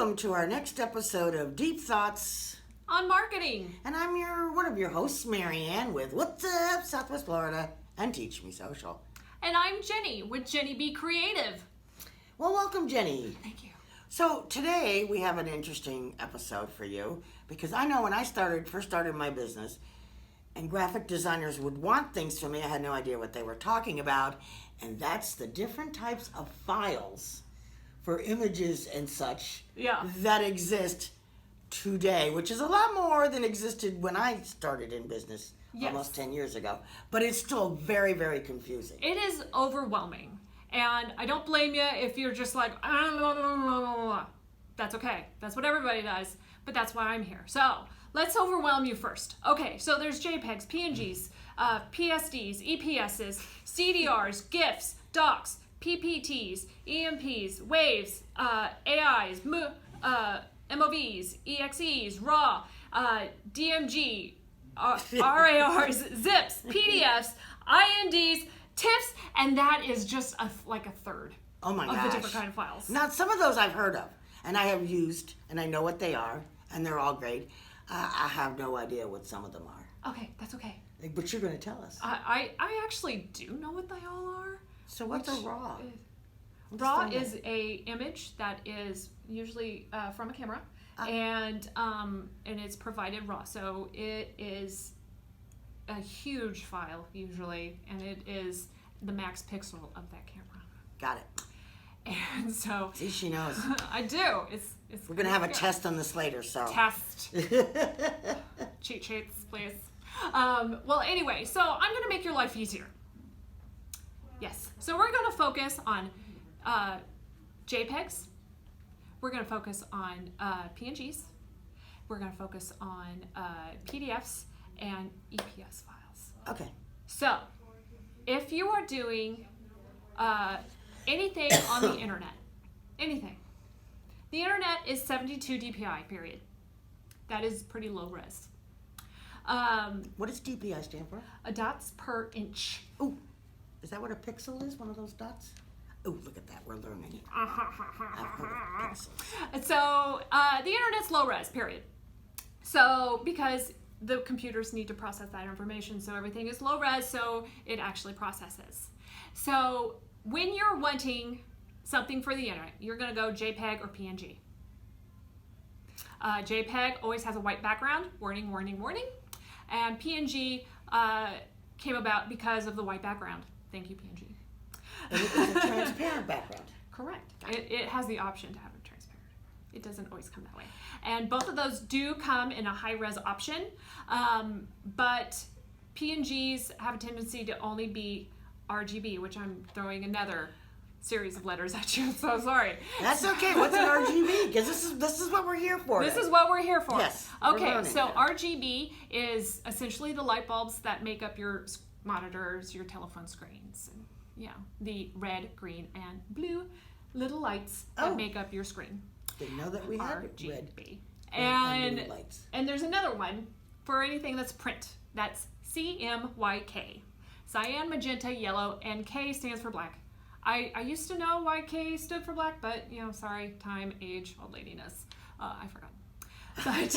welcome to our next episode of Deep Thoughts on Marketing. And I'm one of your hosts, Mary Anne, with What's Up Southwest Florida and Teach Me Social. And I'm Jenny with Jenny Be Creative. Well, welcome, Jenny. Thank you. So today we have an interesting episode for you because I know when I first started my business and graphic designers would want things from me, I had no idea what they were talking about, and that's the different types of files for images and such that exist today, which is a lot more than existed when I started in business almost 10 years ago. But it's still very, very confusing. It is overwhelming. And I don't blame you if you're just like, that's okay. That's what everybody does. But that's why I'm here. So let's overwhelm you first. Okay, so there's JPEGs, PNGs, PSDs, EPSs, CDRs, GIFs, docs, PPTs, EMPs, waves, AIs, MOVs, EXEs, RAW, DMG, RARs, zips, PDFs, INDs, TIFFs, and that is just like a third of the different kind of files. Now, some of those I've heard of, and I have used, and I know what they are, and they're all great. I have no idea what some of them are. Okay, that's okay. But you're going to tell us. I actually do know what they all are. So what's a RAW? RAW is a image that is usually from a camera, and it's provided raw. So it is a huge file usually, and it is the max pixel of that camera. Got it. And so see, she knows. I do. It's we're gonna have a test on this later. So test cheat sheets, please. Well, anyway, so I'm gonna make your life easier. Yes. So we're going to focus on JPEGs. We're going to focus on PNGs. We're going to focus on PDFs and EPS files. Okay. So if you are doing anything on the internet, anything, the internet is 72 DPI, period. That is pretty low res. What does DPI stand for? Dots per inch. Ooh. Is that what a pixel is? One of those dots? Oh, look at that. We're learning. So the internet's low res, period. So because the computers need to process that information, so everything is low res, so it actually processes. So when you're wanting something for the internet, you're going to go JPEG or PNG. JPEG always has a white background. Warning, warning, warning. And PNG came about because of the white background. Thank you, PNG. And it's a transparent background. Correct. It has the option to have it transparent. It doesn't always come that way. And both of those do come in a high-res option, but PNGs have a tendency to only be RGB, which I'm throwing another series of letters at you. I'm so sorry. That's okay. What's an RGB? Because this is what we're here for. This is what we're here for. Yes. Okay, so RGB is essentially the light bulbs that make up your monitors, your telephone screens, and the red, green, and blue little lights that make up your screen. Didn't know that we had RGB. red and blue lights. And there's another one for anything that's print. That's CMYK. Cyan, magenta, yellow, and K stands for black. I used to know why K stood for black, but sorry, time, age, old ladiness. I forgot. But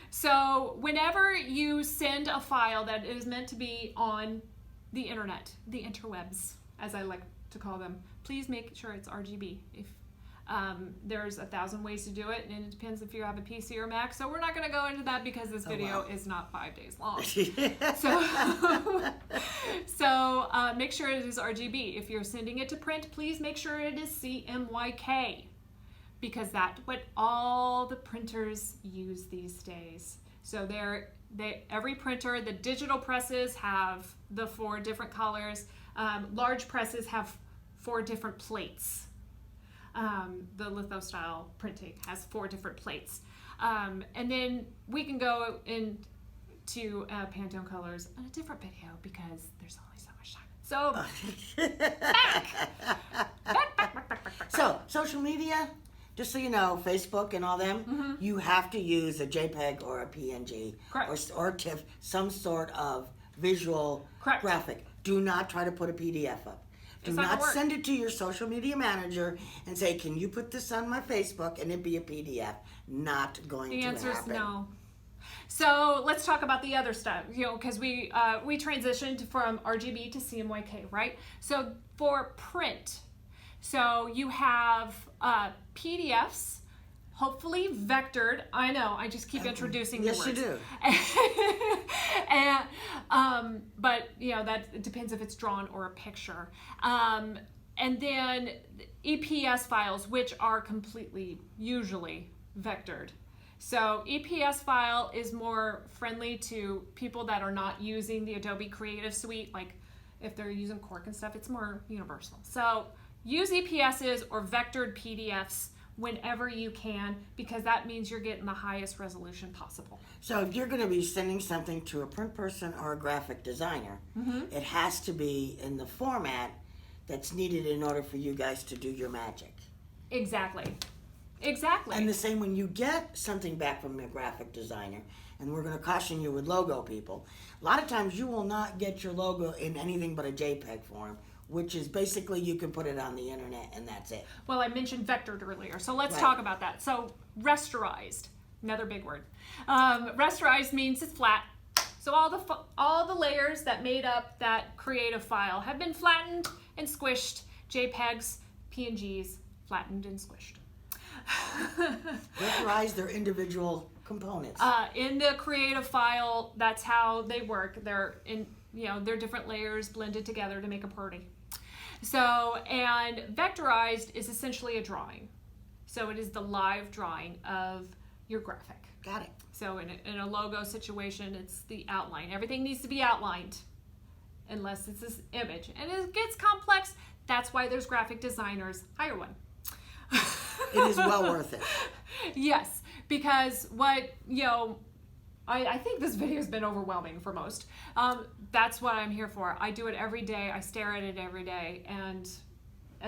so whenever you send a file that is meant to be on the internet, the interwebs, as I like to call them, please make sure it's RGB. If there's 1,000 ways to do it, and it depends if you have a PC or Mac. So we're not going to go into that because this video is not 5 days long. So make sure it is RGB. If you're sending it to print, please make sure it is CMYK, because that's what all the printers use these days. So every printer, the digital presses have the 4 different colors. Large presses have 4 different plates. The litho style printing has 4 different plates. And then we can go into Pantone colors on a different video because there's only so much time. So back. So social media, just so you know, Facebook and all them, you have to use a JPEG or a PNG or TIFF, some sort of visual graphic. Do not try to put a PDF up. Do It's not not gonna work. send it to your social media manager and say, can you put this on my Facebook, and it be a PDF. Not going The to answer is happen. no. So let's talk about the other stuff, because we transitioned from RGB to CMYK, right? So for print, so you have PDFs, hopefully vectored. I know, I just keep introducing the Yes, words. you do. And but that depends if it's drawn or a picture. And then EPS files, which are completely usually vectored. So EPS file is more friendly to people that are not using the Adobe Creative Suite. Like if they're using Cork and stuff, it's more universal. So use EPSs or vectored PDFs whenever you can, because that means you're getting the highest resolution possible. So if you're going to be sending something to a print person or a graphic designer, it has to be in the format that's needed in order for you guys to do your magic. Exactly. And the same when you get something back from a graphic designer, and we're going to caution you with logo people, a lot of times you will not get your logo in anything but a JPEG form, which is basically you can put it on the internet and that's it. Well, I mentioned vectored earlier, so let's Right. talk about that. So rasterized, another big word. Rasterized means it's flat. So all the layers that made up that creative file have been flattened and squished. JPEGs, PNGs, flattened and squished. Vectorize their individual components. In the creative file, that's how they work. They're they're different layers blended together to make a party. So, and vectorized is essentially a drawing. So it is the live drawing of your graphic. Got it. So in a logo situation, it's the outline. Everything needs to be outlined unless it's this image. And it gets complex. That's why there's graphic designers. Hire one. It is well worth it. Yes, because I think this video has been overwhelming for most. That's what I'm here for. I do it every day. I stare at it every day, and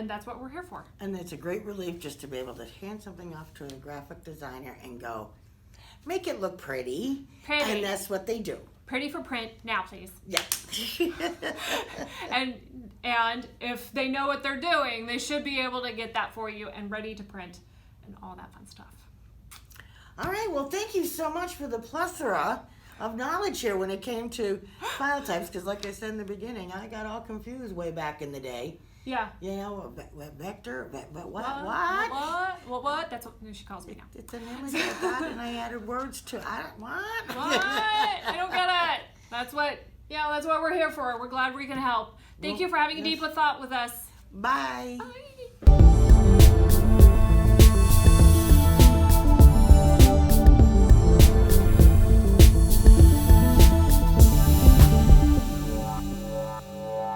that's what we're here for. And it's a great relief just to be able to hand something off to a graphic designer and go, make it look pretty. Pretty. And that's what they do. Pretty for print, now please. Yeah. And if they know what they're doing, they should be able to get that for you and ready to print and all that fun stuff. All right, well, thank you so much for the plethora of knowledge here when it came to file types, because like I said in the beginning, I got all confused way back in the day. Yeah. Vector, what? What? That's what she calls me now. It's an image I got and I added words to what? What? I don't get it. That's what we're here for. We're glad we can help. Thank you for having a deep thought with us. Bye. Bye.